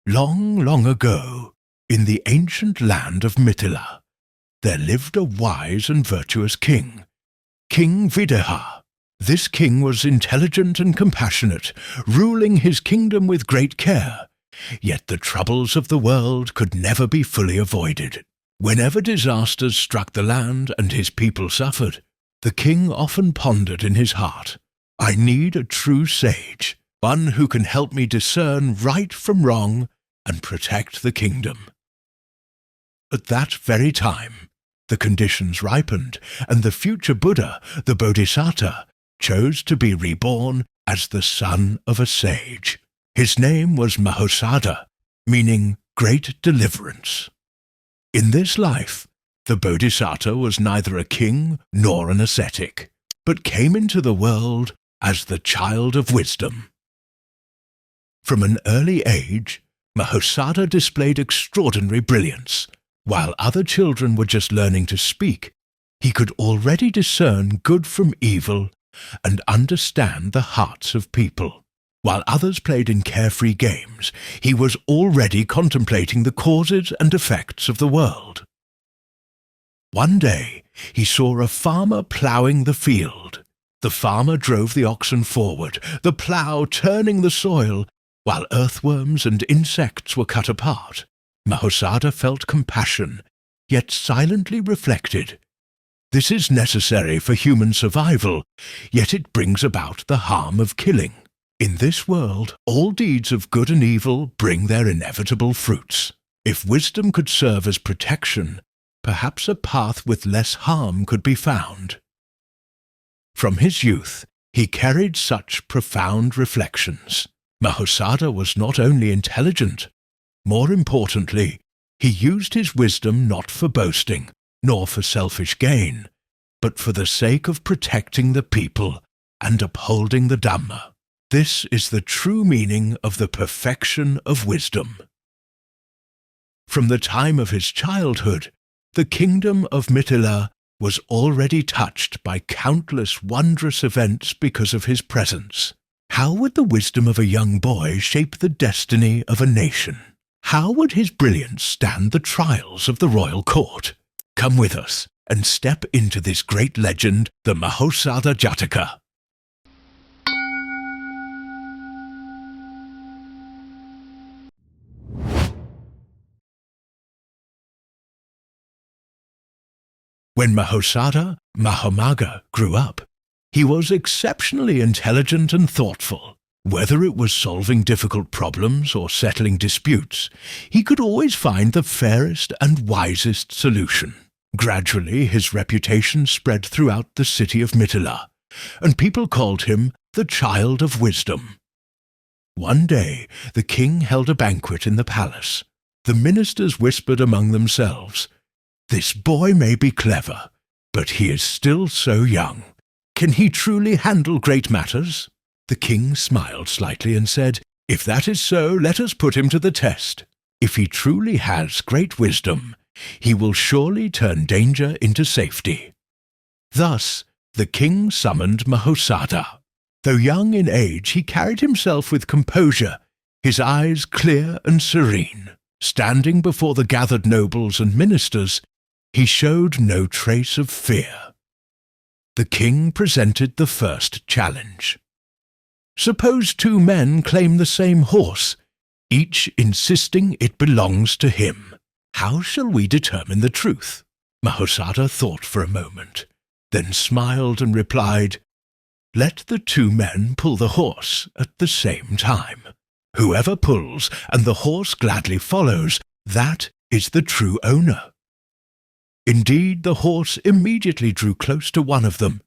Long, long ago, in the ancient land of Mithila, there lived a wise and virtuous king, King Videha. This king was intelligent and compassionate, ruling his kingdom with great care. Yet the troubles of the world could never be fully avoided. Whenever disasters struck the land and his people suffered, the king often pondered in his heart, "I need a true sage, one who can help me discern right from wrong and protect the kingdom." At that very time, the conditions ripened, and the future Buddha, the Bodhisattva, chose to be reborn as the son of a sage. His name was Mahosadha, meaning great deliverance. In this life, the Bodhisattva was neither a king nor an ascetic, but came into the world as the child of wisdom. From an early age, Mahosadha displayed extraordinary brilliance. While other children were just learning to speak, he could already discern good from evil and understand the hearts of people. While others played in carefree games, he was already contemplating the causes and effects of the world. One day, he saw a farmer ploughing the field. The farmer drove the oxen forward, the plough turning the soil, while earthworms and insects were cut apart. Mahosadha felt compassion, yet silently reflected, "This is necessary for human survival, yet it brings about the harm of killing. In this world, all deeds of good and evil bring their inevitable fruits. If wisdom could serve as protection, perhaps a path with less harm could be found." From his youth, he carried such profound reflections. Mahosadha was not only intelligent, more importantly, he used his wisdom not for boasting, nor for selfish gain, but for the sake of protecting the people and upholding the Dhamma. This is the true meaning of the perfection of wisdom. From the time of his childhood, the kingdom of Mithila was already touched by countless wondrous events because of his presence. How would the wisdom of a young boy shape the destiny of a nation? How would his brilliance stand the trials of the royal court? Come with us and step into this great legend, the Mahosadha Jataka. When Mahosadha Mahamagga grew up, he was exceptionally intelligent and thoughtful. Whether it was solving difficult problems or settling disputes, he could always find the fairest and wisest solution. Gradually, his reputation spread throughout the city of Mithila, and people called him the Child of Wisdom. One day, the king held a banquet in the palace. The ministers whispered among themselves, "This boy may be clever, but he is still so young. Can he truly handle great matters?" The king smiled slightly and said, "If that is so, let us put him to the test. If he truly has great wisdom, he will surely turn danger into safety." Thus, the king summoned Mahosadha. Though young in age, he carried himself with composure, his eyes clear and serene. Standing before the gathered nobles and ministers, he showed no trace of fear. The king presented the first challenge. Suppose two men claim the same horse, each insisting it belongs to him. How shall we determine the truth? Mahosadha thought for a moment, then smiled and replied, "Let the two men pull the horse at the same time. Whoever pulls and the horse gladly follows, that is the true owner." Indeed, the horse immediately drew close to one of them,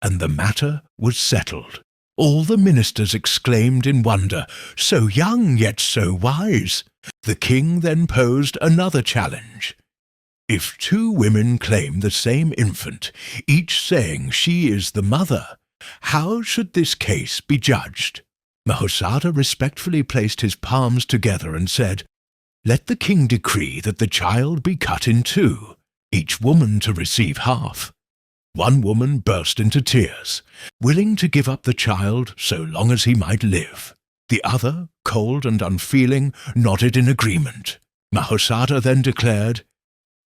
and the matter was settled. All the ministers exclaimed in wonder, "So young yet so wise." The king then posed another challenge. If two women claim the same infant, each saying she is the mother, how should this case be judged? Mahosadha respectfully placed his palms together and said, "Let the king decree that the child be cut in two, each woman to receive half." One woman burst into tears, willing to give up the child so long as he might live. The other, cold and unfeeling, nodded in agreement. Mahosadha then declared,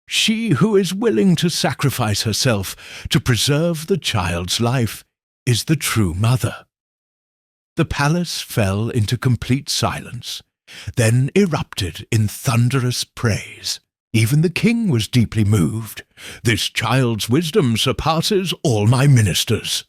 "She who is willing to sacrifice herself to preserve the child's life is the true mother." The palace fell into complete silence, then erupted in thunderous praise. Even the king was deeply moved. "This child's wisdom surpasses all my ministers."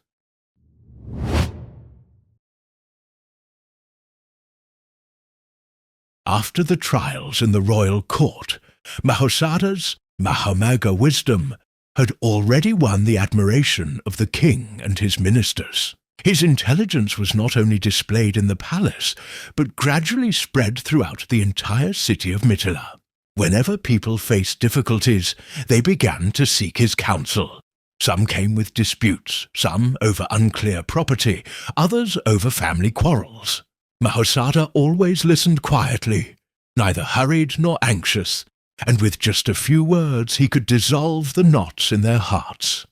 After the trials in the royal court, Mahosadha's Mahamagga wisdom had already won the admiration of the king and his ministers. His intelligence was not only displayed in the palace, but gradually spread throughout the entire city of Mithila. Whenever people faced difficulties, they began to seek his counsel. Some came with disputes, some over unclear property, others over family quarrels. Mahosadha always listened quietly, neither hurried nor anxious, and with just a few words he could dissolve the knots in their hearts.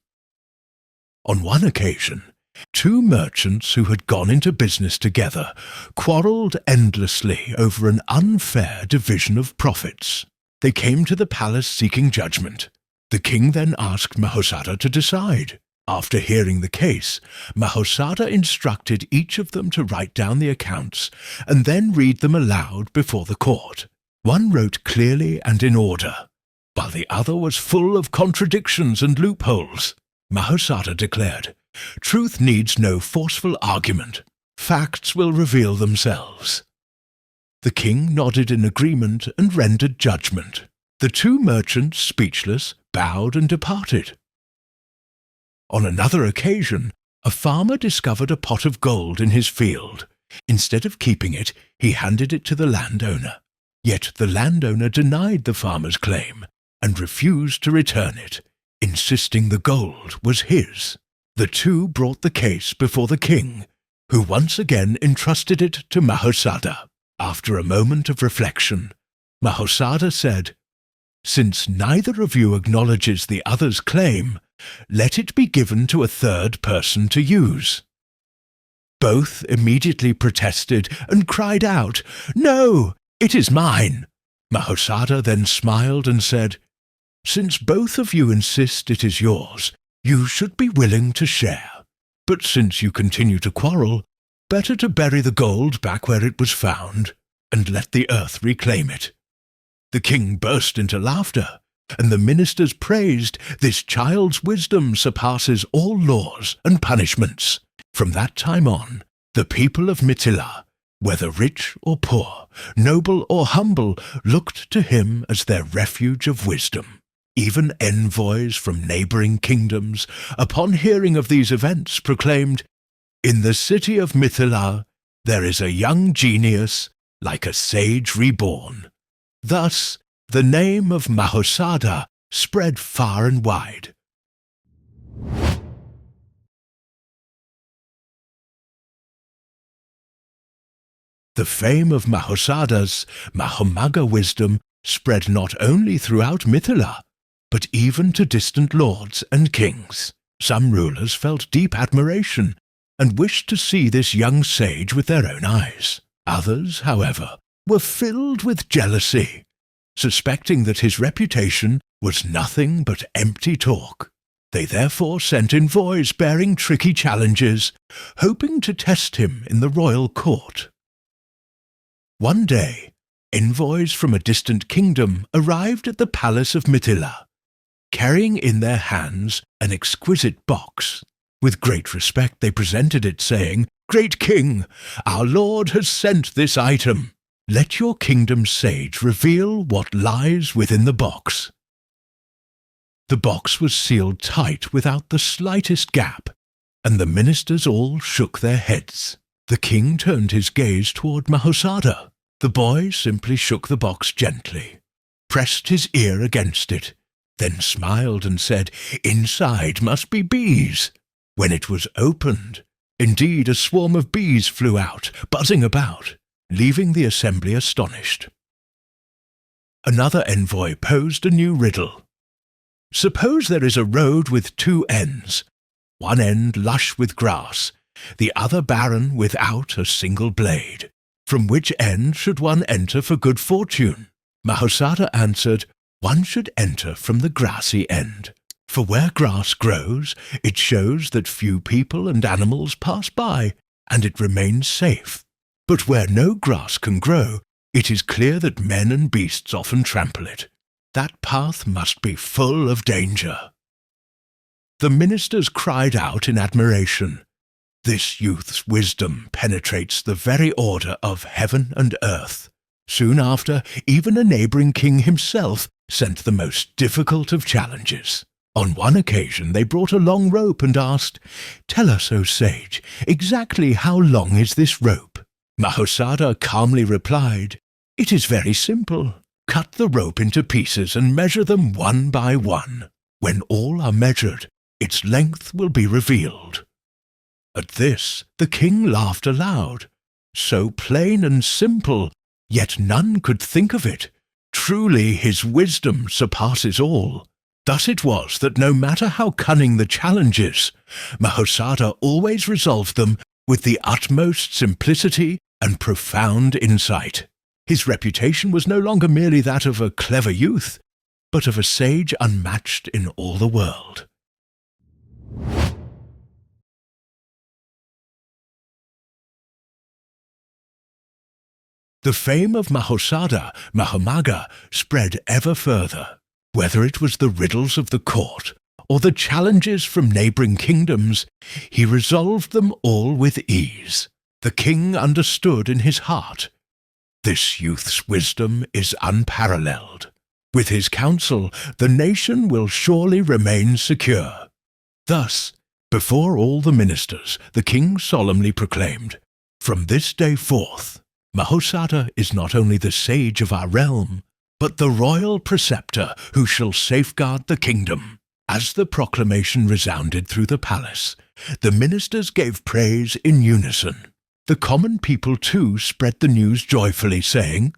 On one occasion, two merchants who had gone into business together quarrelled endlessly over an unfair division of profits. They came to the palace seeking judgment. The king then asked Mahosadha to decide. After hearing the case, Mahosadha instructed each of them to write down the accounts and then read them aloud before the court. One wrote clearly and in order, while the other was full of contradictions and loopholes. Mahosadha declared, "Truth needs no forceful argument. Facts will reveal themselves." The king nodded in agreement and rendered judgment. The two merchants, speechless, bowed and departed. On another occasion, a farmer discovered a pot of gold in his field. Instead of keeping it, he handed it to the landowner. Yet the landowner denied the farmer's claim and refused to return it, insisting the gold was his. The two brought the case before the king, who once again entrusted it to Mahosadha. After a moment of reflection, Mahosadha said, "Since neither of you acknowledges the other's claim, let it be given to a third person to use." Both immediately protested and cried out, "No, it is mine." Mahosadha then smiled and said, "Since both of you insist it is yours, you should be willing to share. But since you continue to quarrel, better to bury the gold back where it was found, and let the earth reclaim it." The king burst into laughter, and the ministers praised, "This child's wisdom surpasses all laws and punishments." From that time on, the people of Mithila, whether rich or poor, noble or humble, looked to him as their refuge of wisdom. Even envoys from neighbouring kingdoms, upon hearing of these events, proclaimed, "In the city of Mithila there is a young genius like a sage reborn." Thus, the name of Mahosadha spread far and wide. The fame of Mahosadha's Mahamagga wisdom spread not only throughout Mithila, but even to distant lords and kings. Some rulers felt deep admiration and wished to see this young sage with their own eyes. Others, however, were filled with jealousy, suspecting that his reputation was nothing but empty talk. They therefore sent envoys bearing tricky challenges, hoping to test him in the royal court. One day, envoys from a distant kingdom arrived at the palace of Mithila, carrying in their hands an exquisite box. With great respect they presented it, saying, "Great king, our lord has sent this item. Let your kingdom's sage reveal what lies within the box." The box was sealed tight without the slightest gap, and the ministers all shook their heads. The king turned his gaze toward Mahosadha. The boy simply shook the box gently, pressed his ear against it, then smiled and said, "Inside must be bees." When it was opened, indeed a swarm of bees flew out, buzzing about, leaving the assembly astonished. Another envoy posed a new riddle. Suppose there is a road with two ends, one end lush with grass, the other barren without a single blade. From which end should one enter for good fortune? Mahosadha answered, one should enter from the grassy end. For where grass grows, it shows that few people and animals pass by, and it remains safe. But where no grass can grow, it is clear that men and beasts often trample it. That path must be full of danger. The ministers cried out in admiration. This youth's wisdom penetrates the very order of heaven and earth. Soon after, even a neighbouring king himself sent the most difficult of challenges. On one occasion they brought a long rope and asked, "Tell us, O sage, exactly how long is this rope?" Mahosadha calmly replied, "It is very simple. Cut the rope into pieces and measure them one by one. When all are measured, its length will be revealed." At this, the king laughed aloud. So plain and simple, yet none could think of it. Truly his wisdom surpasses all. Thus it was that no matter how cunning the challenges, Mahosadha always resolved them with the utmost simplicity and profound insight. His reputation was no longer merely that of a clever youth, but of a sage unmatched in all the world. The fame of Mahosadha Mahamaga spread ever further. Whether it was the riddles of the court or the challenges from neighbouring kingdoms, he resolved them all with ease. The king understood in his heart. This youth's wisdom is unparalleled. With his counsel, the nation will surely remain secure. Thus, before all the ministers, the king solemnly proclaimed, "From this day forth, Mahosadha is not only the sage of our realm, but the royal preceptor who shall safeguard the kingdom." As the proclamation resounded through the palace, the ministers gave praise in unison. The common people too spread the news joyfully, saying,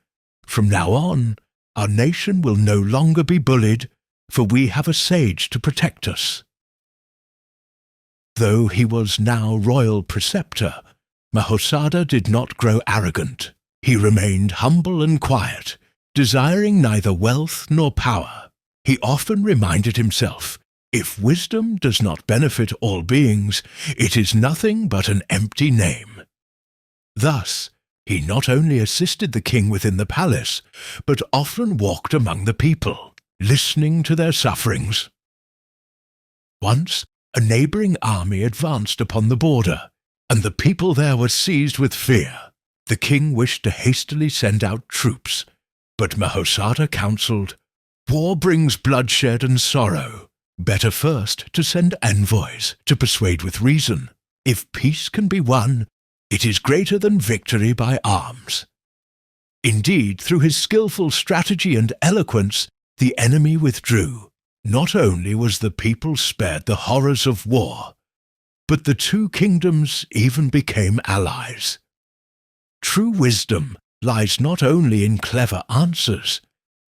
"From now on, our nation will no longer be bullied, for we have a sage to protect us." Though he was now royal preceptor, Mahosadha did not grow arrogant. He remained humble and quiet, desiring neither wealth nor power. He often reminded himself, if wisdom does not benefit all beings, it is nothing but an empty name. Thus, he not only assisted the king within the palace, but often walked among the people, listening to their sufferings. Once, a neighbouring army advanced upon the border, and the people there were seized with fear. The king wished to hastily send out troops, but Mahosadha counselled, "War brings bloodshed and sorrow. Better first to send envoys to persuade with reason. If peace can be won, it is greater than victory by arms." Indeed, through his skilful strategy and eloquence, the enemy withdrew. Not only was the people spared the horrors of war, but the two kingdoms even became allies. True wisdom lies not only in clever answers,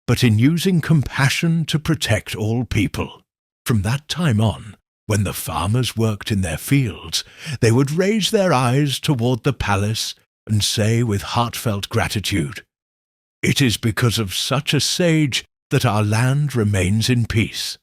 but in using compassion to protect all people. From that time on, when the farmers worked in their fields, they would raise their eyes toward the palace and say with heartfelt gratitude, "It is because of such a sage that our land remains in peace."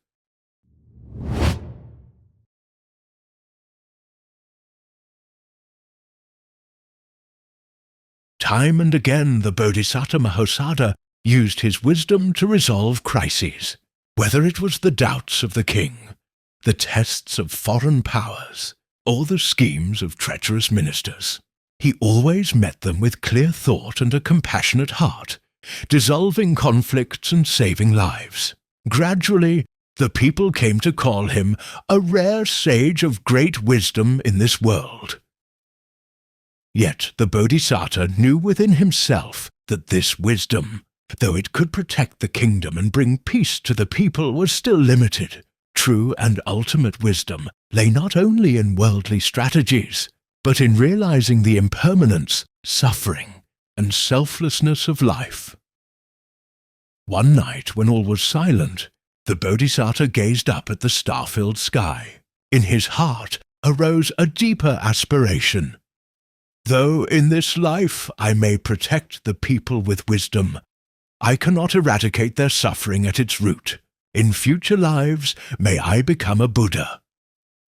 Time and again the Bodhisattva Mahosadha used his wisdom to resolve crises, whether it was the doubts of the king, the tests of foreign powers, or the schemes of treacherous ministers. He always met them with clear thought and a compassionate heart, dissolving conflicts and saving lives. Gradually, the people came to call him a rare sage of great wisdom in this world. Yet the Bodhisattva knew within himself that this wisdom, though it could protect the kingdom and bring peace to the people, was still limited. True and ultimate wisdom lay not only in worldly strategies, but in realizing the impermanence, suffering, and selflessness of life. One night, when all was silent, the Bodhisattva gazed up at the star-filled sky. In his heart arose a deeper aspiration. Though in this life I may protect the people with wisdom, I cannot eradicate their suffering at its root. In future lives may I become a Buddha,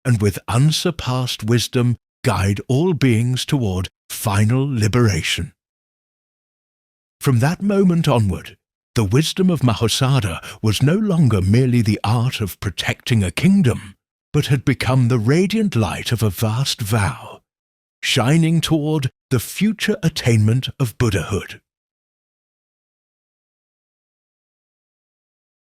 and with unsurpassed wisdom guide all beings toward final liberation. From that moment onward, the wisdom of Mahosadha was no longer merely the art of protecting a kingdom, but had become the radiant light of a vast vow, shining toward the future attainment of Buddhahood.